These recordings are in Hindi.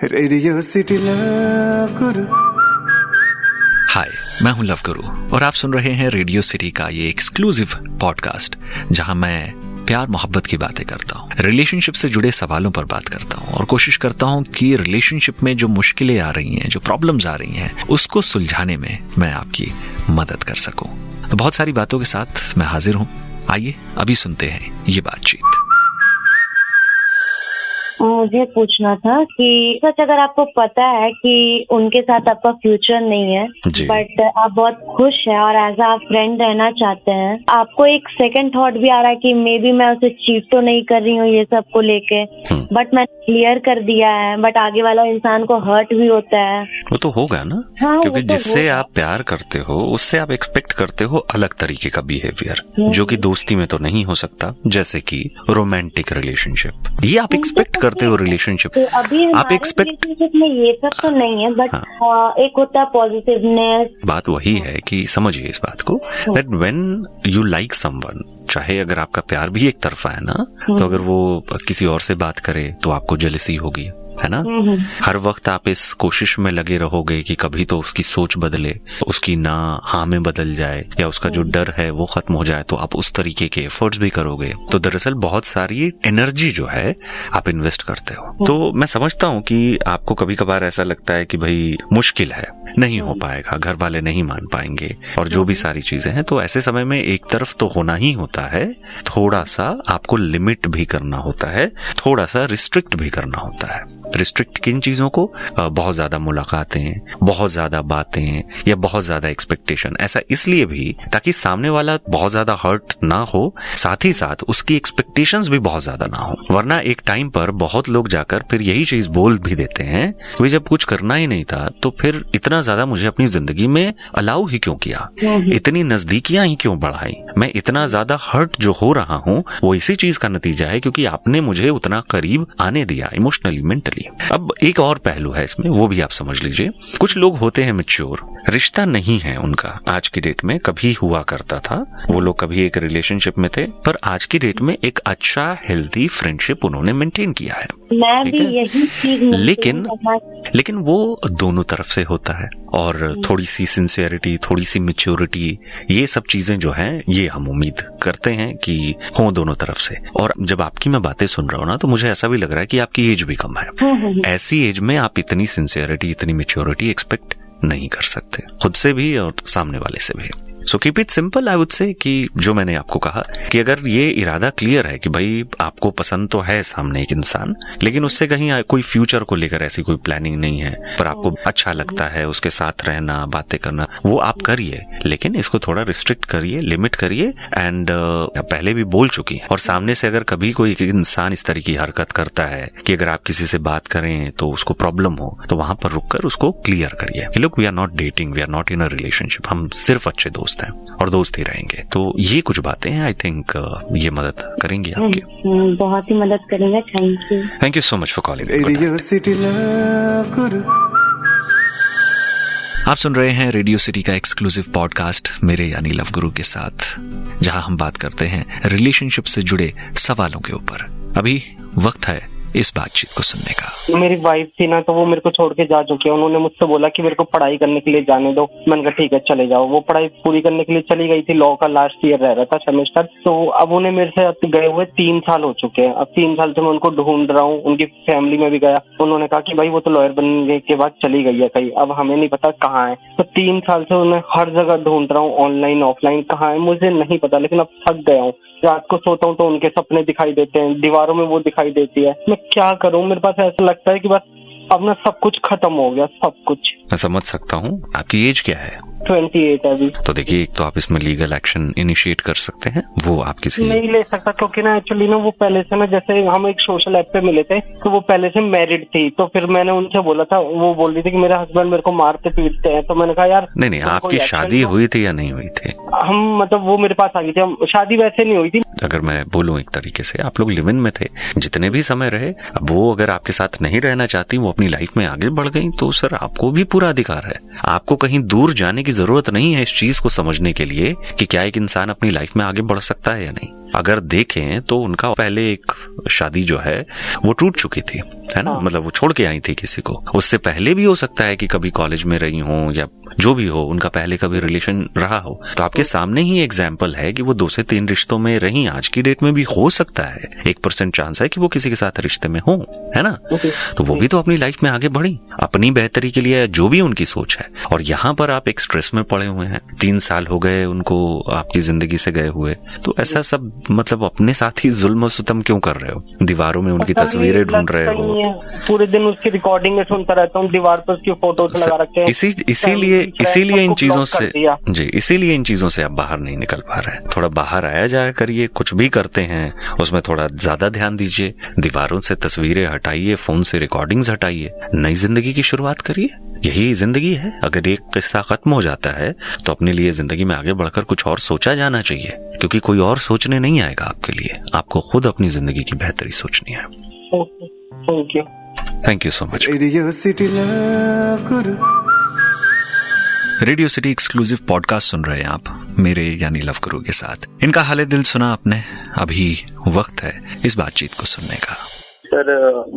रेडियो सिटी लव गुरु। हाय, मैं हूं लव गुरु और आप सुन रहे हैं रेडियो सिटी का ये एक्सक्लूसिव पॉडकास्ट जहां मैं प्यार मोहब्बत की बातें करता हूं, रिलेशनशिप से जुड़े सवालों पर बात करता हूं और कोशिश करता हूं कि रिलेशनशिप में जो मुश्किलें आ रही हैं, जो प्रॉब्लम्स आ रही हैं, उसको सुलझाने में मैं आपकी मदद कर सकूं। तो बहुत सारी बातों के साथ मैं हाजिर हूं। आइए अभी सुनते हैं ये बातचीत। मुझे पूछना था कि सच अगर आपको पता है कि उनके साथ आपका फ्यूचर नहीं है, बट आप बहुत खुश हैं और एज आ फ्रेंड रहना चाहते हैं, आपको एक सेकंड थॉट भी आ रहा है कि मे बी मैं उसे चीट तो नहीं कर रही हूँ ये सब को लेके, बट मैं क्लियर कर दिया है, बट आगे वाला इंसान को हर्ट भी होता है। वो तो होगा ना। हाँ, क्योंकि जिससे आप प्यार करते हो उससे आप एक्सपेक्ट करते हो अलग तरीके का बिहेवियर, जो कि दोस्ती में तो नहीं हो सकता, जैसे कि रोमांटिक रिलेशनशिप। ये आप एक्सपेक्ट करते हो रिलेशनशिप। तो अभी आप एक्सपेक्ट में ये सब तो नहीं है, बट एक होता है पॉजिटिवनेस। बात वही है कि समझिए इस बात को, that when you like someone, चाहे अगर आपका प्यार भी एक तरफा है ना, तो अगर वो किसी और से बात करे तो आपको जेलसी होगी, है ना। हर वक्त आप इस कोशिश में लगे रहोगे कि कभी तो उसकी सोच बदले, उसकी ना हाँ में बदल जाए, या उसका जो डर है वो खत्म हो जाए, तो आप उस तरीके के एफर्ट्स भी करोगे। तो दरअसल बहुत सारी एनर्जी जो है आप इन्वेस्ट करते हो। तो मैं समझता हूँ कि आपको कभी कभार ऐसा लगता है कि भाई मुश्किल है, नहीं हो पाएगा, घर वाले नहीं मान पाएंगे और जो भी सारी चीजें हैं। तो ऐसे समय में एक तरफ तो होना ही होता है, थोड़ा सा आपको लिमिट भी करना होता है, थोड़ा सा रिस्ट्रिक्ट भी करना होता है। रिस्ट्रिक्ट किन चीजों को? बहुत ज्यादा मुलाकातें, बहुत ज्यादा बातें या बहुत ज्यादा एक्सपेक्टेशन। ऐसा इसलिए भी ताकि सामने वाला बहुत ज्यादा हर्ट ना हो, साथ ही साथ उसकी एक्सपेक्टेशंस भी बहुत ज्यादा ना हो। वरना एक टाइम पर बहुत लोग जाकर फिर यही चीज बोल भी देते हैं कि जब कुछ करना ही नहीं था तो फिर इतना ज्यादा मुझे अपनी जिंदगी में अलाउ ही क्यों किया, इतनी नजदीकियां ही क्यों बढ़ाई, मैं इतना ज्यादा हर्ट जो हो रहा हूं वो इसी चीज का नतीजा है क्योंकि आपने मुझे उतना करीब आने दिया इमोशनली, मेंटली। अब एक और पहलू है इसमें, वो भी आप समझ लीजिए। कुछ लोग होते हैं मैच्योर, रिश्ता नहीं है उनका आज की डेट में, कभी हुआ करता था, वो लोग कभी एक रिलेशनशिप में थे, पर आज की डेट में एक अच्छा हेल्दी फ्रेंडशिप उन्होंने मेंटेन किया है। मैं भी यही चीज लेकिन वो दोनों तरफ से होता है, और थोड़ी सी सिंसियरिटी, थोड़ी सी मैच्योरिटी, ये सब चीजें जो हैं ये हम उम्मीद करते हैं कि हो दोनों तरफ से। और जब आपकी मैं बातें सुन रहा हूँ ना, तो मुझे ऐसा भी लग रहा है कि आपकी एज भी कम है। ऐसी एज में आप इतनी सिंसियरिटी, इतनी मैच्योरिटी एक्सपेक्ट नहीं कर सकते, खुद से भी और सामने वाले से भी। So keep it simple, I would say कि जो मैंने आपको कहा कि अगर ये इरादा क्लियर है कि भाई आपको पसंद तो है सामने एक इंसान, लेकिन उससे कहीं कोई फ्यूचर को लेकर ऐसी कोई प्लानिंग नहीं है, पर आपको अच्छा लगता है उसके साथ रहना, बातें करना, वो आप करिए, लेकिन इसको थोड़ा रिस्ट्रिक्ट करिए, लिमिट करिए। एंड पहले भी बोल चुकी है। और सामने से अगर कभी कोई इंसान इस तरह की हरकत करता है कि अगर आप किसी से बात करें तो उसको प्रॉब्लम हो, तो वहां पर रुककर उसको क्लियर करिए। Look, we are not dating, we are not in a relationship, हम सिर्फ अच्छे दोस्त हैं और दोस्त ही रहेंगे। तो ये कुछ बातें हैं, आई थिंक ये मदद करेंगी आपकी। बहुत ही मदद करेंगे। Thank you so much for calling. Radio city love गुरु। आप सुन रहे हैं रेडियो सिटी का एक्सक्लूसिव पॉडकास्ट मेरे यानी लव गुरु के साथ, जहां हम बात करते हैं रिलेशनशिप से जुड़े सवालों के ऊपर। अभी वक्त है इस बातचीत को सुनने का। मेरी वाइफ थी ना, तो वो मेरे को छोड़ के जा चुकी है। उन्होंने मुझसे बोला कि मेरे को पढ़ाई करने के लिए जाने दो। मैंने कहा ठीक है चले जाओ। वो पढ़ाई पूरी करने के लिए चली गई थी, लॉ का लास्ट ईयर रह रहा था सेमेस्टर। तो अब उन्हें मेरे से गए हुए 3 साल हो चुके हैं। अब 3 साल से मैं उनको ढूंढ रहा हूँ, उनकी फैमिली में भी गया। उन्होंने कहा कि भाई वो तो लॉयर बनने के बाद चली गई है कहीं, अब हमें नहीं पता कहाँ है। तो 3 साल से उन्हें हर जगह ढूंढ रहा हूँ, ऑनलाइन ऑफलाइन, कहाँ है मुझे नहीं पता। लेकिन अब थक गया हूँ। रात को सोता हूँ तो उनके सपने दिखाई देते हैं, दीवारों में वो दिखाई देती है। मैं क्या करूँ? मेरे पास ऐसा लगता है कि बस अब ना सब कुछ खत्म हो गया, सब कुछ। मैं समझ सकता हूँ। आपकी एज क्या है? 28 है अभी। तो देखिए, एक तो आप इसमें लीगल एक्शन इनिशिएट कर सकते हैं, वो आप किसी नहीं ले सकता क्योंकि ना एक्चुअली ना वो पहले से ना, जैसे हम एक सोशल ऐप पे मिले थे, तो वो पहले से मैरिड थी। तो फिर मैंने उनसे बोला था, वो बोल रही थी कि मेरे हस्बैंड मेरे को मारते पीटते हैं। तो मैंने कहा यार नहीं, आपकी शादी हुई थी या नहीं हुई थी? हम मतलब वो मेरे पास आ गई थी, शादी वैसे नहीं हुई थी। अगर मैं बोलूं एक तरीके से, आप लोग लिव इन में थे जितने भी समय रहे। अब वो अगर आपके साथ नहीं रहना चाहती, वो अपनी लाइफ में आगे बढ़ गई, तो सर आपको भी पूरा अधिकार है। आपको कहीं दूर जाने की जरूरत नहीं है इस चीज को समझने के लिए कि क्या एक इंसान अपनी लाइफ में आगे बढ़ सकता है या नहीं। अगर देखें तो उनका पहले एक शादी जो है वो टूट चुकी थी, है ना, मतलब वो छोड़ के आई थी किसी को। उससे पहले भी हो सकता है कि कभी कॉलेज में रही हो या जो भी हो, उनका पहले कभी रिलेशन रहा हो। तो आपके सामने ही एग्जाम्पल है कि वो 2 से 3 रिश्तों में रही। आज की डेट में भी हो सकता है 1% चांस है कि वो किसी के साथ रिश्ते में हो, है ना। तो वो भी तो अपनी लाइफ में आगे बढ़ी अपनी बेहतरी के लिए, जो भी उनकी सोच है। और यहाँ पर आप एक स्ट्रेस में पड़े हुए हैं, 3 साल हो गए उनको आपकी जिंदगी से गए हुए। तो ऐसा सब मतलब अपने साथ ही जुल्म सितम क्यों कर रहे हो? दीवारों में उनकी तस्वीरें ढूंढ रहे हो, पूरे दिन उसकी रिकॉर्डिंग में सुनता रहता हूँ, दीवार पर उसकी फोटोज लगा रखे हैं। इसीलिए इन चीजों से इसीलिए इन चीजों से आप बाहर नहीं निकल पा रहे हैं। थोड़ा बाहर आया जाया करिए, कुछ भी करते हैं उसमें थोड़ा ज्यादा ध्यान दीजिए, दीवारों से तस्वीरें हटाइए, फोन से रिकॉर्डिंग्स हटाइए, नई जिंदगी की शुरुआत करिए। यही जिंदगी है। अगर एक किस्सा खत्म हो जाता है तो अपने लिए जिंदगी में आगे बढ़कर कुछ और सोचा जाना चाहिए, क्योंकि कोई और सोचने नहीं आएगा आपके लिए। आपको खुद अपनी जिंदगी की बेहतरी सोचनी है। Thank you so much. Radio city love Guru, radio city exclusive podcast सुन रहे हैं आप मेरे यानी लव गुरु के साथ। इनका हाले दिल सुना आपने। अभी वक्त है इस बातचीत को सुनने का। सर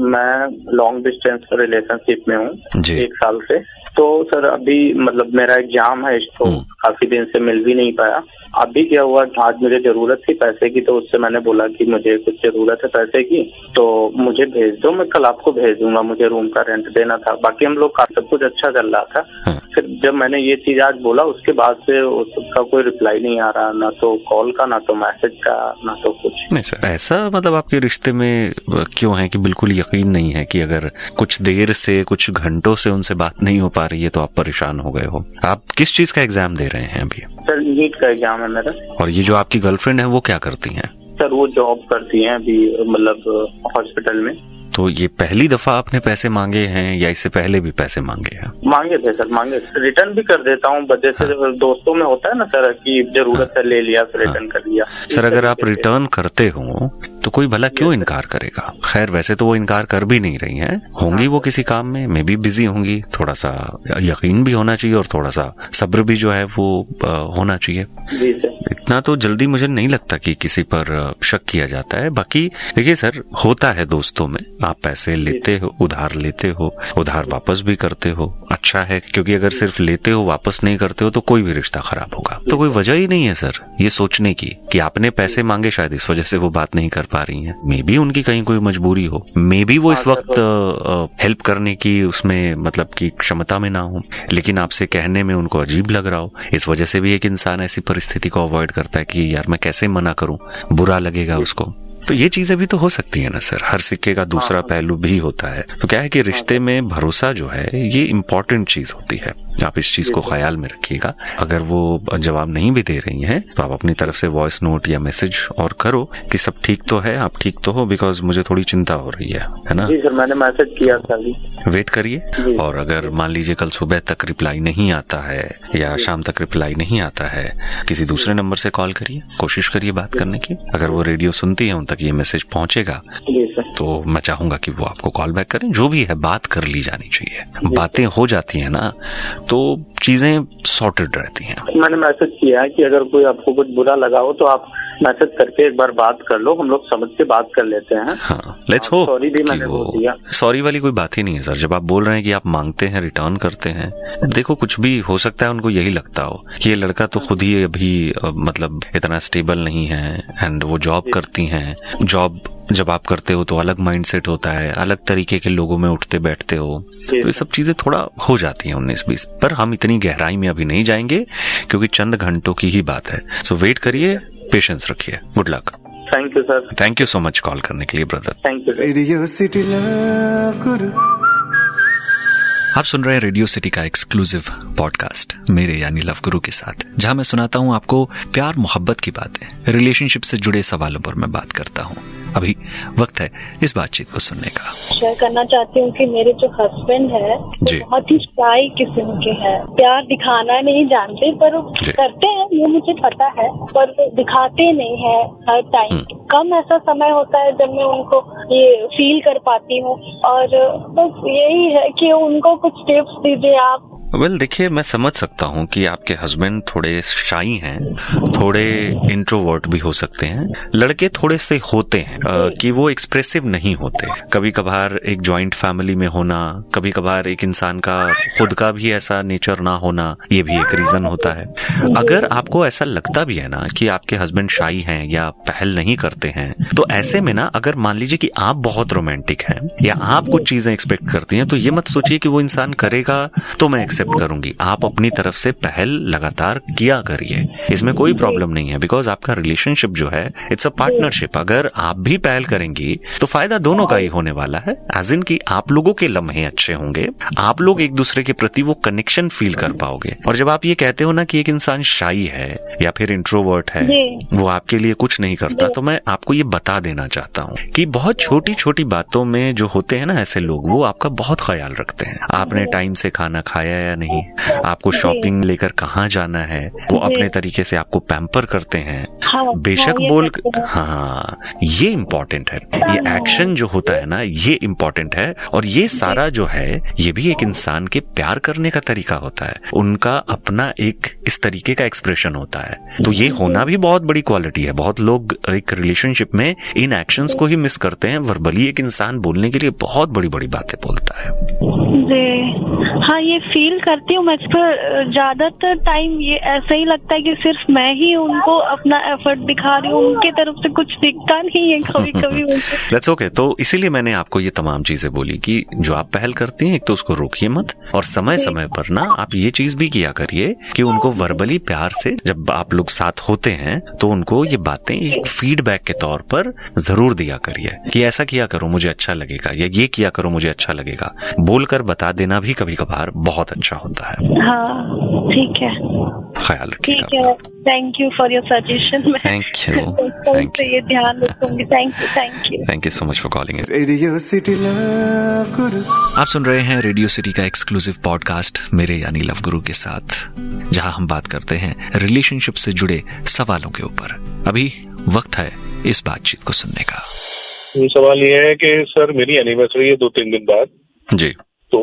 मैं लॉन्ग डिस्टेंस रिलेशनशिप में हूँ 1 साल से। तो सर अभी मतलब मेरा एग्जाम है, तो काफी दिन से मिल भी नहीं पाया। अभी क्या हुआ कि आज मुझे जरूरत थी पैसे की, तो उससे मैंने बोला कि मुझे कुछ जरूरत है पैसे की, तो मुझे भेज दो, मैं कल आपको भेज दूंगा, मुझे रूम का रेंट देना था। बाकी हम लोग का सब कुछ अच्छा चल रहा था। फिर जब मैंने ये चीज आज बोला, उसके बाद से उसका कोई रिप्लाई नहीं आ रहा, ना तो कॉल का, ना तो मैसेज का, ना तो कुछ नहीं। सर ऐसा मतलब आपके रिश्ते में क्यों है कि बिल्कुल यकीन नहीं है कि अगर कुछ देर से, कुछ घंटों से उनसे बात नहीं हो पा रही है तो आप परेशान हो गए हो? आप किस चीज का एग्जाम दे रहे हैं अभी? सर नीट का एग्जाम है मेरा। और ये जो आपकी गर्लफ्रेंड है वो क्या करती हैं? सर वो जॉब करती हैं अभी, मतलब हॉस्पिटल में। तो ये पहली दफा आपने पैसे मांगे हैं या इससे पहले भी पैसे मांगे हैं? मांगे थे सर, मांगे। रिटर्न भी कर देता हूँ, जैसे दोस्तों में होता है ना सर कि जरूरत है ले लिया फिर रिटर्न कर लिया। सर अगर आप रिटर्न करते हो तो कोई भला क्यों इनकार करेगा? खैर वैसे तो वो इनकार कर भी नहीं रही हैं, होंगी वो किसी काम में, मे बी बिजी होंगी। थोड़ा सा यकीन भी होना चाहिए और थोड़ा सा सब्र भी जो है वो होना चाहिए। जी सर। इतना तो जल्दी मुझे नहीं लगता कि किसी पर शक किया जाता है। बाकी देखिए सर, होता है दोस्तों में, आप पैसे लेते हो, उधार लेते हो, उधार वापस भी करते हो, अच्छा है, क्योंकि अगर सिर्फ लेते हो वापस नहीं करते हो तो कोई भी रिश्ता खराब होगा। तो कोई वजह ही नहीं है सर ये सोचने की कि आपने पैसे मांगे, शायद इस वजह से वो बात नहीं कर पा रही हैं। मे बी उनकी कहीं कोई मजबूरी हो, मे बी वो इस वक्त हेल्प करने की उसमें मतलब की क्षमता में ना हो, लेकिन आपसे कहने में उनको अजीब लग रहा हो। इस वजह से भी एक इंसान ऐसी परिस्थिति को अवॉइड करता है कि यार मैं कैसे मना करूं, बुरा लगेगा उसको। तो ये चीजें भी तो हो सकती है ना सर, हर सिक्के का दूसरा पहलू भी होता है। तो क्या है कि रिश्ते में भरोसा जो है ये इम्पोर्टेंट चीज होती है। आप इस चीज को ख्याल में रखिएगा। अगर वो जवाब नहीं भी दे रही हैं तो आप अपनी तरफ से वॉइस नोट या मैसेज और करो कि सब ठीक तो है, आप ठीक तो हो, बिकॉज मुझे थोड़ी चिंता हो रही है ना। जी सर, मैंने मैसेज किया था। वेट करिए, और अगर मान लीजिए कल सुबह तक रिप्लाई नहीं आता है या शाम तक रिप्लाई नहीं आता है, किसी दूसरे नंबर से कॉल करिए, कोशिश करिए बात करने की। अगर वो रेडियो सुनती है उन तक ये मैसेज पहुंचेगा तो मैं चाहूंगा कि वो आपको कॉल बैक करें। जो भी है बात कर ली जानी चाहिए। बातें हो जाती है ना तो चीजें सॉर्टेड रहती हैं। मैंने मैसेज किया है कि अगर कोई आपको कुछ बुरा लगा हो तो आप मैसेज करके एक बार बात कर लो, हम लोग समझ के बात कर लेते हैं। हाँ, लेट्स होप। सॉरी भी मैंने बोल दिया। सॉरी वाली कोई बात ही नहीं है सर। जब आप बोल रहे हैं कि आप मांगते हैं, रिटर्न करते हैं, देखो कुछ भी हो सकता है उनको यही लगता हो कि ये लड़का तो खुद ही अभी मतलब इतना स्टेबल नहीं है, एंड वो जॉब करती हैं। जॉब जब आप करते हो तो अलग माइंडसेट होता है, अलग तरीके के लोगों में उठते बैठते हो, तो ये सब चीजें थोड़ा हो जाती हैं 19-20। पर हम इतनी गहराई में अभी नहीं जाएंगे क्योंकि चंद घंटों की ही बात है। सो वेट करिए, पेशेंस रखिए। Good luck. Thank you sir. Thank you so much call करने के लिए brother. Thank you. Radio city love गुरु। आप सुन रहे हैं रेडियो सिटी का एक्सक्लूसिव पॉडकास्ट मेरे यानी लव गुरु के साथ, जहां मैं सुनाता हूं आपको प्यार मोहब्बत की बातें, रिलेशनशिप से जुड़े सवालों पर मैं बात करता हूं। अभी वक्त है इस बातचीत को सुनने का। शेयर करना चाहती हूँ कि मेरे जो हस्बैंड है वो बहुत ही शाई किस्म के हैं, प्यार दिखाना नहीं जानते, पर वो करते हैं ये मुझे पता है, पर वो दिखाते नहीं है हर टाइम। कम ऐसा समय होता है जब मैं उनको ये फील कर पाती हूँ, और बस यही है कि उनको कुछ टिप्स दीजिए आप। देखिए, मैं समझ सकता हूँ कि आपके हस्बैंड थोड़े शाई हैं, थोड़े इंट्रोवर्ट भी हो सकते हैं। लड़के थोड़े से होते हैं कि वो एक्सप्रेसिव नहीं होते। कभी कभार एक जॉइंट फैमिली में होना, कभी कभार एक इंसान का खुद का भी ऐसा नेचर ना होना, ये भी एक रीजन होता है। अगर आपको ऐसा लगता भी है ना कि आपके हस्बैंड शाई हैं या पहल नहीं करते हैं, तो ऐसे में ना, अगर मान लीजिए कि आप बहुत रोमांटिक हैं या आप कुछ चीजें एक्सपेक्ट करती हैं, तो ये मत सोचिए कि वो इंसान करेगा तो मैं एक्सेप्ट करूंगी। आप अपनी तरफ से पहल लगातार किया करिए, इसमें कोई प्रॉब्लम नहीं है, बिकॉज आपका रिलेशनशिप जो है इट्स अ पार्टनरशिप। अगर आप भी पहल करेंगी तो फायदा दोनों का ही होने वाला है, एज इन की आप लोगों के लम्हे अच्छे होंगे, आप लोग एक दूसरे के प्रति वो कनेक्शन फील कर पाओगे। और जब आप ये कहते हो ना कि एक इंसान शाई है या फिर इंट्रोवर्ट है, वो आपके लिए कुछ नहीं करता, तो मैं आपको ये बता देना चाहता हूँ कि बहुत छोटी छोटी बातों में जो होते हैं ना ऐसे लोग, वो आपका बहुत ख्याल रखते हैं। आपने टाइम से खाना खाया या नहीं, आपको शॉपिंग लेकर कहाँ जाना है, वो अपने तरीके से आपको पैम्पर करते हैं। बेशक बोल, हाँ, ये इम्पोर्टेंट है। ये एक्शन जो होता है ना, ये इम्पोर्टेंट है। और ये सारा जो है, ये भी एक इंसान के प्यार करने का तरीका होता है। उनका अपना एक इस तरीके का एक्सप्रेशन होता है। तो ये होना भी बहुत बड़ी क्वालिटी है। बहुत लोग एक रिलेशनशिप में इन एक्शंस को ही मिस करते हैं। वर्बली एक इंसान बोलने के लिए बहुत बड़ी बड़ी बातें बोलता है। हाँ, ये फील करती हूँ मैं, पर ज्यादातर टाइम ये ऐसा ही लगता है कि सिर्फ मैं ही उनको अपना एफर्ट दिखा रही हूँ, उनके तरफ से कुछ दिखता नहीं है कभी कभी। That's okay। तो इसीलिए मैंने आपको ये तमाम चीजें बोली कि जो आप पहल करती हैं, एक तो उसको रोकिए मत, और समय समय पर ना आप ये चीज भी किया करिए कि उनको वर्बली प्यार से, जब आप लोग साथ होते हैं, तो उनको ये बातें एक फीडबैक के तौर पर जरूर दिया करिए कि ऐसा किया करो मुझे अच्छा लगेगा, या ये किया करो मुझे अच्छा लगेगा। बोलकर बता देना भी कभी कभार बहुत अच्छा होता है। हाँ, ठीक है, ख्याल रखिएगा। ठीक है, thank you for your suggestion. Thank you, ये ध्यान रखूंगी। Thank you so much for calling. Radio city love गुरु। आप सुन रहे हैं रेडियो सिटी का एक्सक्लूसिव पॉडकास्ट मेरे यानी लव गुरु के साथ, जहां हम बात करते हैं रिलेशनशिप से जुड़े सवालों के ऊपर। अभी वक्त है इस बातचीत को सुनने का। सवाल ये है कि सर, मेरी एनिवर्सरी है 2-3 दिन बाद जी, तो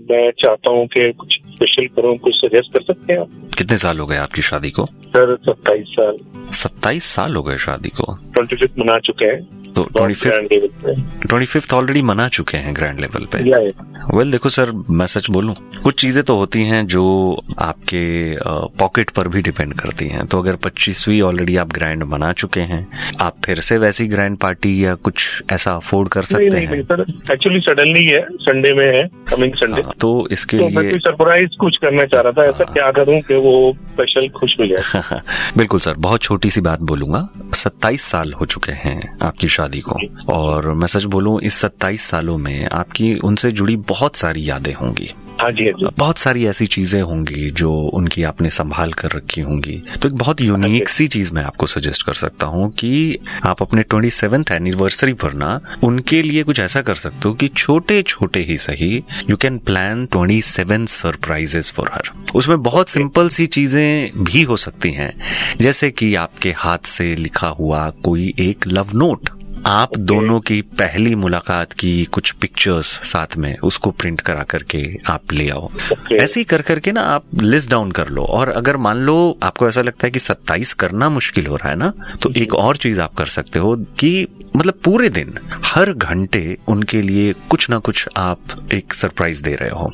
मैं चाहता हूँ कि कुछ स्पेशल करूँ, कुछ सजेस्ट कर सकते हैं आप? कितने साल हो गए आपकी शादी को? सर 27 साल। 27 साल हो गए शादी को? 25th मना चुके हैं, तो 25th ऑलरेडी मना चुके हैं ग्रैंड लेवल पे। वेल देखो सर, मैं सच बोलूं, कुछ चीजें तो होती हैं जो आपके पॉकेट पर भी डिपेंड करती हैं। तो अगर 25वीं ऑलरेडी आप ग्रैंड मना चुके हैं, आप फिर से वैसी ग्रैंड पार्टी या कुछ ऐसा अफोर्ड कर सकते हैं? नहीं सर, एक्चुअली सडनली है, संडे में है, कमिंग संडे। तो इसके लिए मैं सरप्राइज कुछ करना चाह रहा था, ऐसा क्या करूं कि वो स्पेशल खुश हो जाए? बिल्कुल सर, बहुत छोटी सी बात बोलूंगा। 27 साल हो चुके हैं आपकी शादी को, और मैं सच बोलूं, इस 27 सालों में आपकी उनसे जुड़ी बहुत सारी यादें होंगी। हाँ जी, बहुत सारी ऐसी चीजें होंगी जो उनकी आपने संभाल कर रखी होंगी। तो एक बहुत यूनिक सी चीज मैं आपको सजेस्ट कर सकता हूँ कि आप अपने 27th एनिवर्सरी पर ना उनके लिए कुछ ऐसा कर सकते हो कि छोटे छोटे ही सही, you can plan 27 surprises for her. उसमें बहुत सिंपल सी चीजें भी हो सकती हैं, जैसे कि आपके हाथ से लिखा हुआ कोई एक लव नोट, आप दोनों की पहली मुलाकात की कुछ पिक्चर्स साथ में उसको प्रिंट करा करके आप ले आओ। ऐसे ही कर करके ना आप लिस्ट डाउन कर लो। और अगर मान लो आपको ऐसा लगता है कि 27 करना मुश्किल हो रहा है ना, तो एक और चीज आप कर सकते हो कि मतलब पूरे दिन हर घंटे उनके लिए कुछ ना कुछ आप एक सरप्राइज दे रहे हो।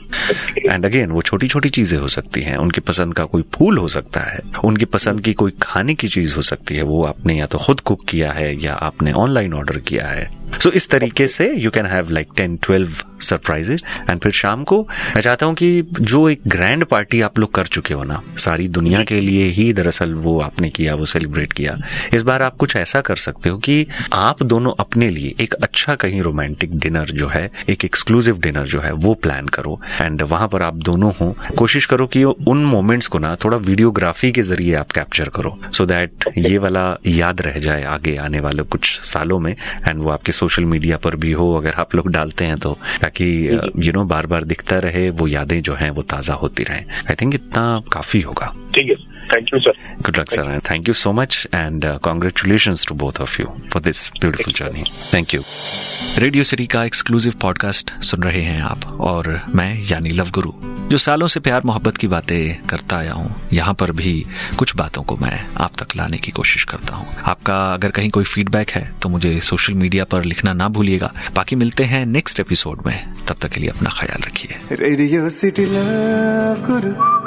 एंड अगेन वो छोटी छोटी चीजें हो सकती हैं, उनकी पसंद का कोई फूल हो सकता है, उनकी पसंद की कोई खाने की चीज हो सकती है, वो आपने या तो खुद कुक किया है या आपने ऑनलाइन ऑर्डर किया है। सो इस तरीके से you can have like 10-12 surprises and फिर शाम को मैं चाहता हूं कि जो एक ग्रैंड पार्टी आप लोग कर चुके हो ना, सारी दुनिया के लिए ही दरअसल वो आपने किया, वो सेलिब्रेट किया, इस बार आप कुछ ऐसा कर सकते हो कि आप दोनों अपने लिए एक अच्छा कहीं रोमांटिक डिनर जो है, एक एक्सक्लूसिव डिनर जो है वो प्लान करो एंड वहां पर आप दोनों हो, कोशिश करो कि उन मोमेंट्स को ना थोड़ा वीडियोग्राफी के जरिए आप कैप्चर करो सो दैट ये वाला याद रह जाए आगे आने वाले कुछ सालों में एंड वो आपके सोशल मीडिया पर भी हो अगर आप लोग डालते हैं तो, ताकि बार बार दिखता रहे, वो यादें जो हैं वो ताजा होती रहें। आई थिंक इतना काफी होगा। ठीक है, thank you sir. Good luck sir, thank you so much and congratulations to both of you for this beautiful journey. Thank you. Radio City का एक्सक्लूसिव पॉडकास्ट सुन रहे हैं आप और मैं यानी लव गुरु, जो सालों से प्यार मोहब्बत की बातें करता आया हूँ। यहाँ पर भी कुछ बातों को मैं आप तक लाने की कोशिश करता हूँ। आपका अगर कहीं कोई फीडबैक है तो मुझे सोशल मीडिया पर लिखना ना भूलिएगा। बाकी मिलते हैं नेक्स्ट एपिसोड में, तब तक के लिए अपना ख्याल रखिए। रेडियो सिटी लव गुरु।